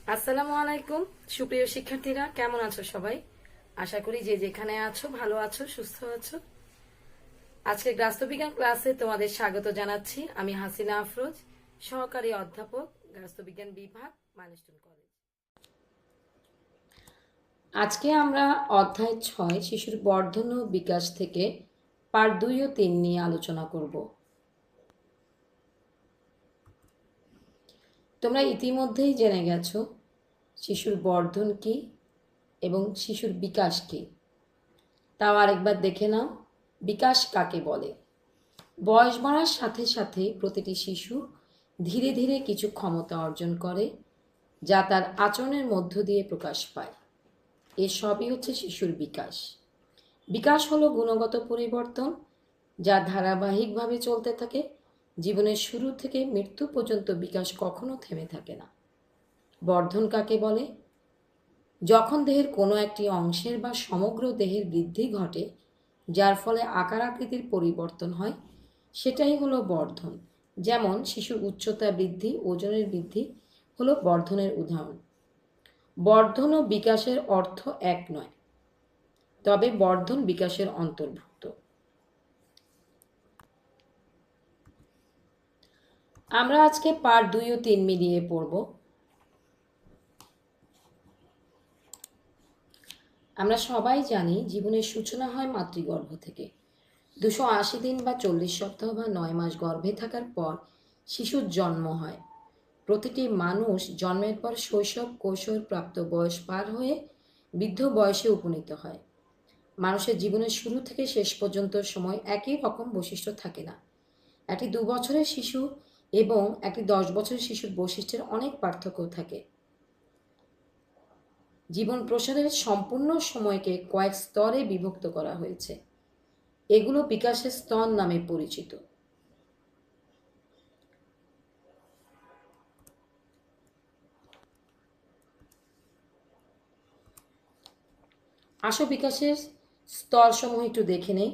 আসসালামু আলাইকুম। সুপ্রিয় শিক্ষার্থীরা, কেমন আছো সবাই? আশা করি যে যেখানে আছো ভালো আছো, সুস্থ আছো। আজকে রাষ্ট্রবিজ্ঞান ক্লাসে তোমাদের স্বাগত জানাচ্ছি। আমি হাসিনা আফরোজ, সহকারী অধ্যাপক, রাষ্ট্রবিজ্ঞান বিভাগ, মাইলস্টোন কলেজ। আজকে আমরা অধ্যায় 6 শিশুর বর্ধন ও বিকাশ থেকে পার্ট 2 ও 3 নিয়ে আলোচনা করব। তোমরা ইতিমধ্যেই জেনে গেছো শিশুর বর্ধন কি এবং শিশুর বিকাশ কি। তাও আরেকবার দেখে নাও, বিকাশ কাকে বলে। বয়স বাড়ার সাথে সাথে প্রতিটি শিশু ধীরে ধীরে কিছু ক্ষমতা অর্জন করে, যা তার আচরণের মধ্য দিয়ে প্রকাশ পায়। এসবই হচ্ছে শিশুর বিকাশ। বিকাশ হলো গুণগত পরিবর্তন, যা ধারাবাহিকভাবে চলতে থাকে। জীবনের শুরু থেকে মৃত্যু পর্যন্ত বিকাশ কখনো থেমে থাকে না। বর্ধন কাকে বলে? যখন দেহের কোনো একটি অংশের বা সমগ্র দেহের বৃদ্ধি ঘটে, যার ফলে আকার আকৃতির পরিবর্তন হয়, সেটাই হলো বর্ধন। যেমন শিশুর উচ্চতা বৃদ্ধি, ওজনের বৃদ্ধি হলো বর্ধনের উদাহরণ। বর্ধন ও বিকাশের অর্থ এক নয়, তবে বর্ধন বিকাশের অন্তর্ভুক্ত। আমরা আজকে পার্ট 2 ও 3 মিলিয়ে পড়ব। আমরা সবাই জানি জীবনের সূচনা হয় মাতৃগর্ভ থেকে। 280 দিন বা 40 সপ্তাহ বা 9 মাস গর্ভে থাকার পর শিশুর জন্ম হয়। প্রতিটি মানুষ জন্মের পর শৈশব, কৈশোর, প্রাপ্ত বয়স পার হয়ে বৃদ্ধ বয়সে উপনীত হয়। মানুষের জীবনের শুরু থেকে শেষ পর্যন্ত সময় একই রকম বৈশিষ্ট্য থাকে না। একটি 2 বছরের শিশু এবং একটি 10 বছরের শিশুর বৈশিষ্ট্যের অনেক পার্থক্য থাকে। জীবন প্রসারের সম্পূর্ণ সময়কে কয়েক স্তরে বিভক্ত করা হয়েছে। এগুলো বিকাশের স্তর নামে পরিচিত। আসো বিকাশের স্তরসমূহ একটু দেখে নেই।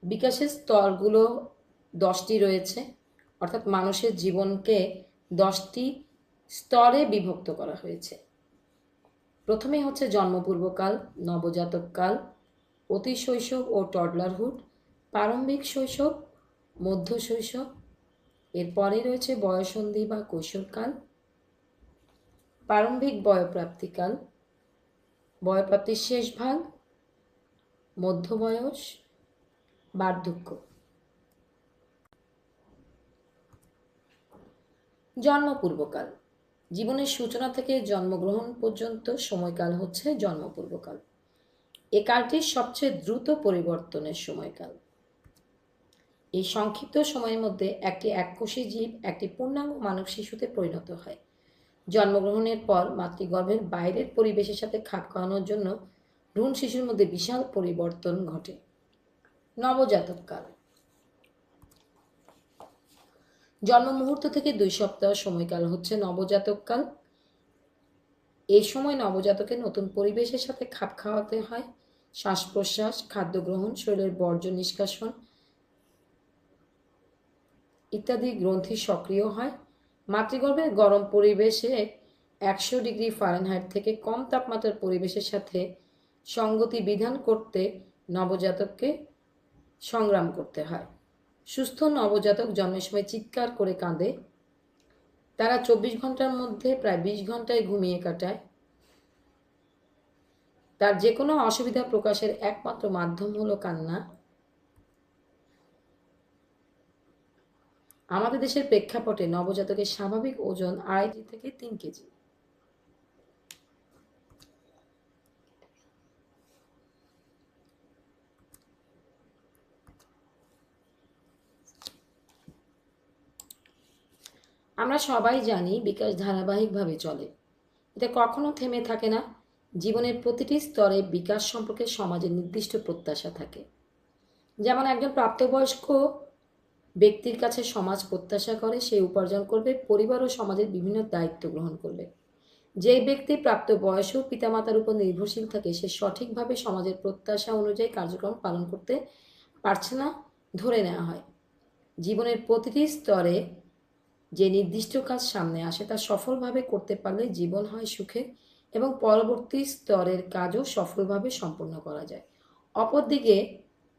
বিকাশের স্তরগুলো 10টি রয়েছে, অর্থাৎ মানুষের জীবনকে 10টি স্তরে বিভক্ত করা হয়েছে। প্রথমেই হচ্ছে জন্মপূর্বকাল, নবজাতককাল, অতি শৈশব ও টডলারহুড, প্রারম্ভিক শৈশব, মধ্য শৈশব। এরপরে রয়েছে বয়ঃসন্ধি বা কৈশোরকাল, প্রারম্ভিক বয়ঃপ্রাপ্তিকাল, বয়ঃপ্রাপ্তির শেষ ভাগ, মধ্য বয়স, বার্ধক্য। জন্মপূর্বকাল, জীবনের সূচনা থেকে জন্মগ্রহণ পর্যন্ত সময়কাল হচ্ছে জন্মপূর্বকাল। এ কালটি সবচেয়ে দ্রুত পরিবর্তনের সময়কাল। এই সংক্ষিপ্ত সময়ের মধ্যে একটি এককোষী জীব একটি পূর্ণাঙ্গ মানব শিশুতে পরিণত হয়। জন্মগ্রহণের পর মাতৃগর্ভের বাইরের পরিবেশের সাথে খাপ খাওয়ানোর জন্য ভ্রূণ শিশুর মধ্যে বিশাল পরিবর্তন ঘটে। নবজাতক কাল, জন্ম মুহূর্ত থেকে 2 সপ্তাহ সময়কাল হচ্ছে নবজাতক কাল। এই সময় নবজাতকে নতুন পরিবেশের সাথে খাপ খাওয়াতে হয়। শ্বাস প্রশ্বাস, খাদ্য গ্রহণ, শরীরের বর্জ্য নিষ্কাশন ইত্যাদি গ্রন্থি সক্রিয় হয়। মাতৃগর্ভের গরম পরিবেশে 100 ডিগ্রি ফারেনহাইট থেকে কম তাপমাত্রার পরিবেশের সাথে সঙ্গতি বিধান করতে নবজাতককে সংগ্রাম করতে হয়। সুস্থ নবজাতক জন্মের সময় চিৎকার করে কাঁদে। তারা 24 ঘন্টার মধ্যে প্রায় 20 ঘন্টায় ঘুমিয়ে কাটায়। তার যে কোনো অসুবিধা প্রকাশের একমাত্র মাধ্যম হলো কান্না। আমাদের দেশের প্রেক্ষাপটে নবজাতকের স্বাভাবিক ওজন 2.5 থেকে 3 কেজি। আমরা সবাই জানি বিকাশ ধারাবাহিকভাবে চলে, এটা কখনো থেমে থাকে না। জীবনের প্রতিটি স্তরে বিকাশ সম্পর্কে সমাজের নির্দিষ্ট প্রত্যাশা থাকে। যেমন একজন প্রাপ্তবয়স্ক ব্যক্তির কাছে সমাজ প্রত্যাশা করে সে উপার্জন করবে, পরিবার ও সমাজের বিভিন্ন দায়িত্ব গ্রহণ করবে। যে ব্যক্তি প্রাপ্ত বয়সেও পিতামাতার উপর নির্ভরশীল থাকে সে সঠিকভাবে সমাজের প্রত্যাশা অনুযায়ী কার্যক্রম পালন করতে পারছে না ধরে নেওয়া হয়। জীবনের প্রতিটি স্তরে যে নির্দিষ্ট কাজ সামনে আসে তা সফলভাবে করতে পারলে জীবন হয় সুখের এবং পরবর্তী স্তরের কাজও সফলভাবে সম্পন্ন করা যায়। অপরদিকে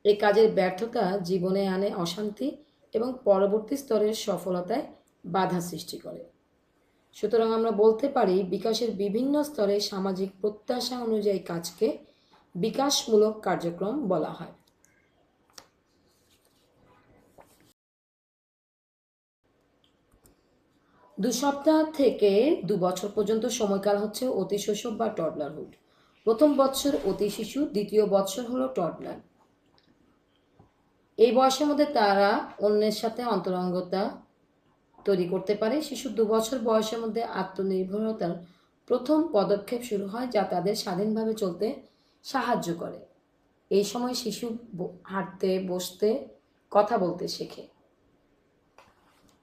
এই কাজের ব্যর্থতা জীবনে আনে অশান্তি এবং পরবর্তী স্তরের সফলতায় বাধা সৃষ্টি করে। সুতরাং আমরা বলতে পারি বিকাশের বিভিন্ন স্তরে সামাজিক প্রত্যাশা অনুযায়ী কাজকে বিকাশমূলক কার্যক্রম বলা হয়। দু সপ্তাহ থেকে 2 বছর পর্যন্ত সময়কাল হচ্ছে অতি শৈশব বা টডলারহুড। প্রথম বৎসর অতি শিশু, দ্বিতীয় বৎসর হলো টডলার। এই বয়সের মধ্যে তারা অন্যের সাথে অন্তরঙ্গতা তৈরি করতে পারে। শিশুর 2 বছর বয়সের মধ্যে আত্মনির্ভরতার প্রথম পদক্ষেপ শুরু হয়, যা তাদের স্বাধীনভাবে চলতে সাহায্য করে। এই সময় শিশু হাঁটতে, বসতে, কথা বলতে শেখে।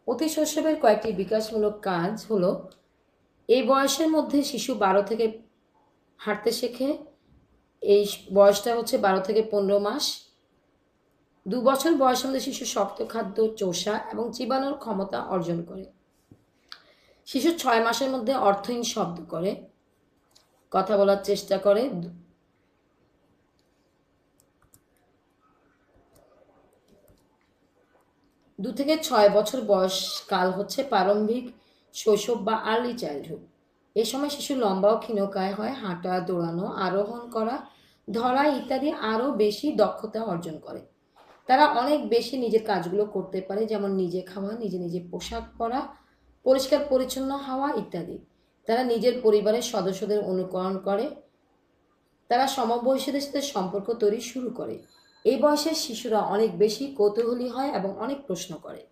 অতি শৈশবের কয়েকটি বিকাশমূলক কাজ হলো, এই বয়সের মধ্যে শিশু 12 থেকে হাঁটতে শেখে। এই বয়সটা হচ্ছে 12 থেকে 15 মাস। 2 বছর বয়সের মধ্যে শিশু শক্ত খাদ্য চোষা এবং চিবানোর ক্ষমতা অর্জন করে। শিশু 6 মাসের মধ্যে অর্থহীন শব্দ করে, কথা বলার চেষ্টা করে। 2 থেকে 6 বছর বয়সকাল হচ্ছে প্রারম্ভিক শৈশব বা আর্লি চাইল্ডহুড। এ সময় শিশু লম্বা ও ক্ষীণকায় হয়, হাঁটা, দৌড়ানো, আরোহণ করা, ধরা ইত্যাদি আরও বেশি দক্ষতা অর্জন করে। তারা অনেক বেশি নিজের কাজগুলো করতে পারে, যেমন নিজে খাওয়া, নিজে নিজে পোশাক পরা, পরিষ্কার পরিচ্ছন্ন হওয়া ইত্যাদি। তারা নিজের পরিবারের সদস্যদের অনুকরণ করে। তারা সমবয়সীদের সাথে সম্পর্ক তৈরি শুরু করে। এই বয়সের শিশুরা অনেক বেশি কৌতূহলী হয় এবং অনেক প্রশ্ন করে।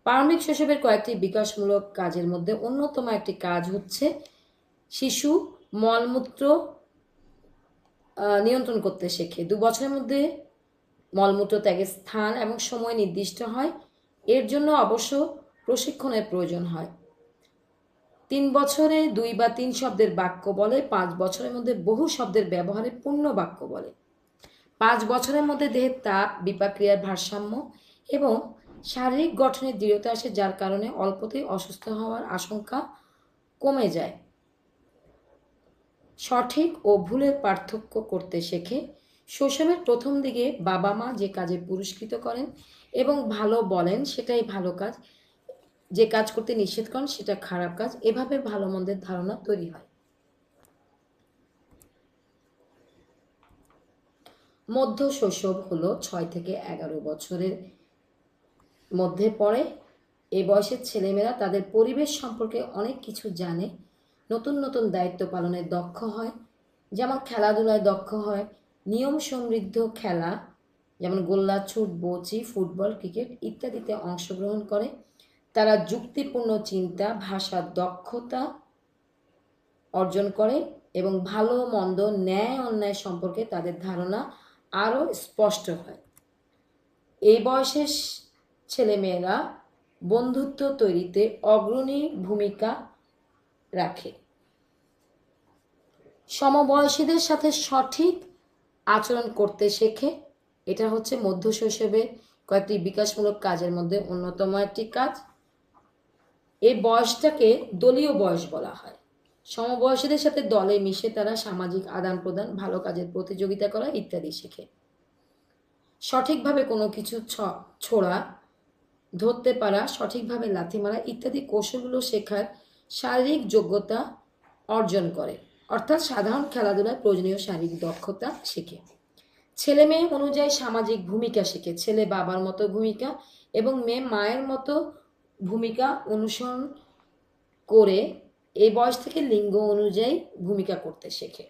প্রারম্ভিক শৈশবের কয়েকটি বিকাশমূলক কাজের মধ্যে অন্যতম একটি কাজ হচ্ছে শিশু মলমূত্র নিয়ন্ত্রণ করতে শেখে। 2 বছরের মধ্যে মলমূত্র ত্যাগের স্থান এবং সময় নির্দিষ্ট হয়। এর জন্য অবশ্য প্রশিক্ষণের প্রয়োজন হয়। 3 বছরে 2 বা 3 শব্দের বাক্য বলে। 5 বছরের মধ্যে বহু শব্দের ব্যবহারে পূর্ণ বাক্য বলে। 5 বছরের মধ্যে দেহের তাপ, বিপাক্রিয়ার ভারসাম্য এবং শারীরিক গঠনের দৃঢ়তা আসে, যার কারণে অল্পতেই অসুস্থ হওয়ার আশঙ্কা কমে যায়। সঠিক ও ভুলের পার্থক্য করতে শেখে। শৈশবের প্রথম দিকে বাবা মা যে কাজে পুরস্কৃত করেন এবং ভালো বলেন সেটাই ভালো কাজ, যে কাজ করতে নিষেধ করেন সেটা খারাপ কাজ, এভাবে ভালো মন্দের ধারণা তৈরি হয়। মধ্য শৈশব হলো 6 থেকে 11 বছরের মধ্যে পড়ে। এই বয়সের ছেলেমেয়েরা তাদের পরিবেশ সম্পর্কে অনেক কিছু জানে, নতুন নতুন দায়িত্ব পালনে দক্ষ হয়, যেমন খেলাধুলায় দক্ষ হয়, নিয়ম সমৃদ্ধ খেলা যেমন গোল্লাছুট, বউচি, ফুটবল, ক্রিকেট ইত্যাদিতে অংশগ্রহণ করে। তারা যুক্তিপূর্ণ চিন্তা, ভাষার দক্ষতা অর্জন করে এবং ভালো মন্দ, ন্যায় অন্যায় সম্পর্কে তাদের ধারণা আরও স্পষ্ট হয়। এই বয়সের ছেলেমেয়েরা বন্ধুত্ব তৈরিতে অগ্রণী ভূমিকা রাখে। সমবয়সীদের সাথে সঠিক আচরণ করতে শেখে। এটা হচ্ছে মধ্য শৈশবের কয়েকটি বিকাশমূলক কাজের মধ্যে অন্যতম একটি কাজ। এই বয়সটাকে দলীয় বয়স বলা হয়। সমবয়সীদের সাথে দলে মিশে তারা সামাজিক আদান প্রদান, ভালো কাজের প্রতিযোগিতা করা ইত্যাদি শেখে। সঠিকভাবে কোনো কিছু ছোড়া, ধরতে পারা, সঠিকভাবে লাথি মারা ইত্যাদি কৌশলগুলো শেখার শারীরিক যোগ্যতা অর্জন করে, অর্থাৎ সাধারণ খেলাধুলায় প্রয়োজনীয় শারীরিক দক্ষতা শেখে। ছেলে মেয়ে অনুযায়ী সামাজিক ভূমিকা শেখে। ছেলে বাবার মতো ভূমিকা এবং মেয়ে মায়ের মতো ভূমিকা অনুসরণ করে এই বয়স থেকে লিঙ্গ অনুযায়ী ভূমিকা করতে শেখে।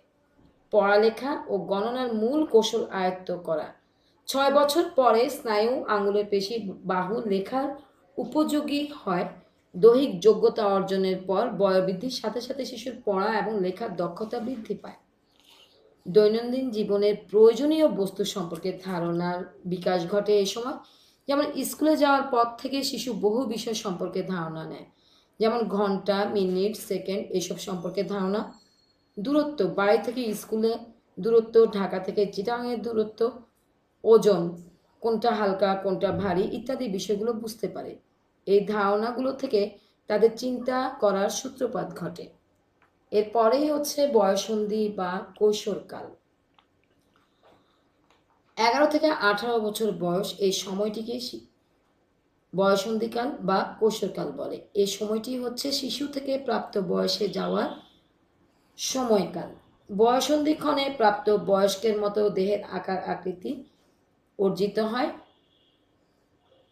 পড়ালেখা ও গণনার মূল কৌশল আয়ত্ত করা। 6 বছর পরে স্নায়ু, আঙুলের পেশি, বাহু লেখার উপযোগী হয়। দৈহিক যোগ্যতা অর্জনের পর বয়োবৃদ্ধির সাথে সাথে শিশুর পড়া এবং লেখার দক্ষতা বৃদ্ধি পায়। দৈনন্দিন জীবনের প্রয়োজনীয় বস্তু সম্পর্কে ধারণার বিকাশ ঘটে এই সময়। যেমন স্কুলে যাওয়ার পর থেকে শিশু বহু বিষয় সম্পর্কে ধারণা নেয়, যেমন ঘন্টা, মিনিট, সেকেন্ড এসব সম্পর্কে ধারণা। দূরত্ব, বাড়ি থেকে স্কুলে দূরত্ব, ঢাকা থেকে চিটাগাংয়ের দূরত্ব, ওজন, কোনটা হালকা কোনটা ভারী ইত্যাদি বিষয়গুলো বুঝতে পারে। এই ধারণাগুলো থেকে তাদের চিন্তা করার সূত্রপাত ঘটে। এরপরেই হচ্ছে বয়ঃসন্ধি বা কৈশোরকাল। 11 থেকে 18 বছর বয়স, এই সময়টিকে বয়ঃসন্ধিকাল বা কৈশোরকাল বলে। এই সময়টি হচ্ছে শিশু থেকে প্রাপ্ত বয়সে যাওয়ার সময়কাল। বয়ঃসন্ধিক্ষণে প্রাপ্ত বয়স্কের মতো দেহের আকার আকৃতি অর্জিত হয়।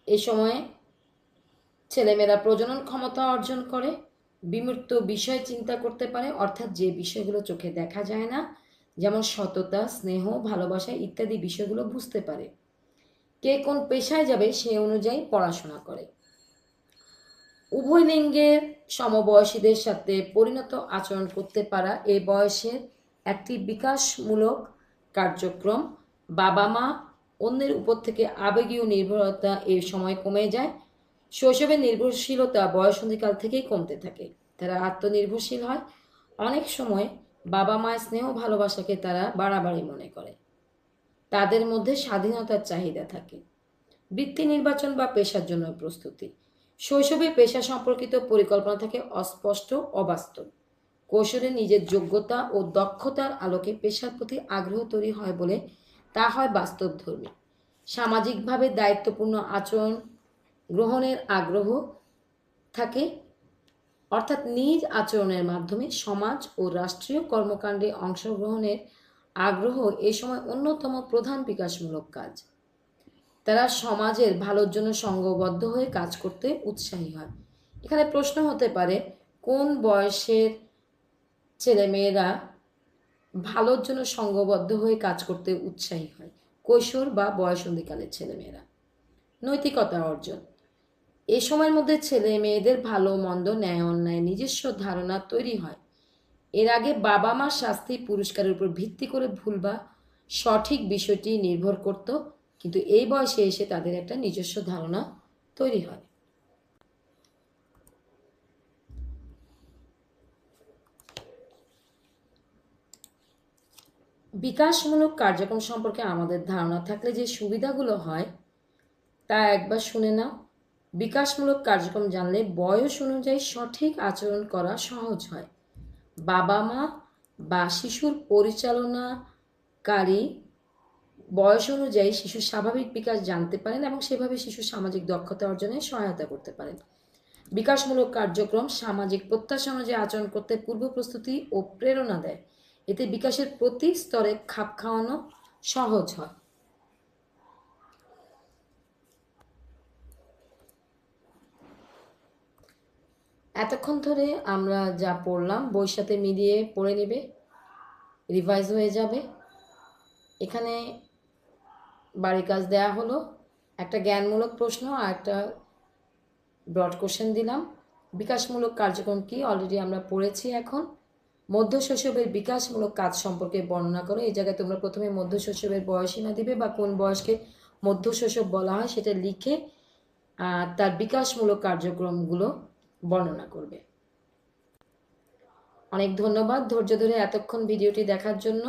এই সময়ে ছেলেমেয়েরা প্রজনন ক্ষমতা অর্জন করে, বিমূর্ত বিষয় চিন্তা করতে পারে, অর্থাৎ যে বিষয়গুলো চোখে দেখা যায় না, যেমন সততা, স্নেহ, ভালোবাসা ইত্যাদি বিষয়গুলো বুঝতে পারে। কে কোন পেশায় যাবে সে অনুযায়ী পড়াশোনা করে। উভয় লিঙ্গের সমবয়সীদের সাথে পরিণত আচরণ করতে পারা এই বয়সের একটি বিকাশমূলক কার্যক্রম। বাবা মা অন্যের উপর থেকে আবেগীয় নির্ভরতা এই সময় কমে যায়। শৈশবের নির্ভরশীলতা বয়ঃসন্ধিকাল থেকেই কমতে থাকে। তারা আত্মনির্ভরশীল হয়। অনেক সময় বাবা মায়ের স্নেহ ভালোবাসাকে তারা বাড়াবাড়ি মনে করে। তাদের মধ্যে স্বাধীনতার চাহিদা থাকে। বৃত্তি নির্বাচন বা পেশার জন্য প্রস্তুতি। শৈশবে পেশা সম্পর্কিত পরিকল্পনা থাকে অস্পষ্ট, অবাস্তব। কৈশোরে নিজের যোগ্যতা ও দক্ষতার আলোকে পেশার প্রতি আগ্রহ তৈরি হয় বলে তা হয় বাস্তবধর্মী। সামাজিকভাবে দায়িত্বপূর্ণ আচরণ গ্রহণের আগ্রহ থাকে, অর্থাৎ নিজ আচরণের মাধ্যমে সমাজ ও রাষ্ট্রীয় কর্মকাণ্ডে অংশগ্রহণের আগ্রহ এই সময় অন্যতম প্রধান বিকাশমূলক কাজ। তারা সমাজের ভালোর জন্য সংঘবদ্ধ হয়ে কাজ করতে উৎসাহী হয়। এখানে প্রশ্ন হতে পারে, কোন বয়সের ছেলেমেয়েরা ভালোর জন্য সংঘবদ্ধ হয়ে কাজ করতে উৎসাহী হয়? কৈশোর বা বয়ঃসন্ধিকালের ছেলেমেয়েরা। নৈতিকতা অর্জন। এ সময়ের মধ্যে ছেলে মেয়েদের ভালো মন্দ, ন্যায় অন্যায় নিজস্ব ধারণা তৈরি হয়। এর আগে বাবা মার শাস্তি পুরস্কারের উপর ভিত্তি করে ভুল বা সঠিক বিষয়টি নির্ভর করত, কিন্তু এই বয়সে এসে তাদের একটা নিজস্ব ধারণা তৈরি হয়। বিকাশমূলক কার্যক্রম সম্পর্কে আমাদের ধারণা থাকলে যে সুবিধাগুলো হয় তা একবার শুনে নাও। বিকাশমূলক কার্যক্রম জানলে বয়স অনুযায়ী সঠিক আচরণ করা সহজ হয়। বাবা মা বা শিশুর পরিচালনাকারী বয়স অনুযায়ী শিশুর স্বাভাবিক বিকাশ জানতে পারেন এবং সেভাবে শিশুর সামাজিক দক্ষতা অর্জনে সহায়তা করতে পারেন। বিকাশমূলক কার্যক্রম সামাজিক প্রত্যাশা অনুযায়ী আচরণ করতে পূর্ব প্রস্তুতি ও প্রেরণা দেয়। এতে বিকাশের প্রতি স্তরে খাপ খাওয়ানো সহজ হয়। এতক্ষণ ধরে আমরা যা পড়লাম বইয়ের সাথে মিলিয়ে পড়ে নেবে, রিভাইজ হয়ে যাবে। এখানে বাড়ির কাজ দেয়া হলো, একটা জ্ঞানমূলক প্রশ্ন আর একটা ব্রড কোশ্চেন দিলাম। বিকাশমূলক কার্যক্রম কি অলরেডি আমরা পড়েছি। এখন মধ্যশৈশবের বিকাশমূলক কাজ সম্পর্কে বর্ণনা করো। এই জায়গায় তোমরা প্রথমে মধ্যশৈশবের বয়সীমা দিবে বা কোন বয়সকে মধ্যশৈশব বলা হয় সেটা লিখে তার বিকাশমূলক কার্যক্রমগুলো বর্ণনা করবে। অনেক ধন্যবাদ ধৈর্য ধরে এতক্ষণ ভিডিওটি দেখার জন্য।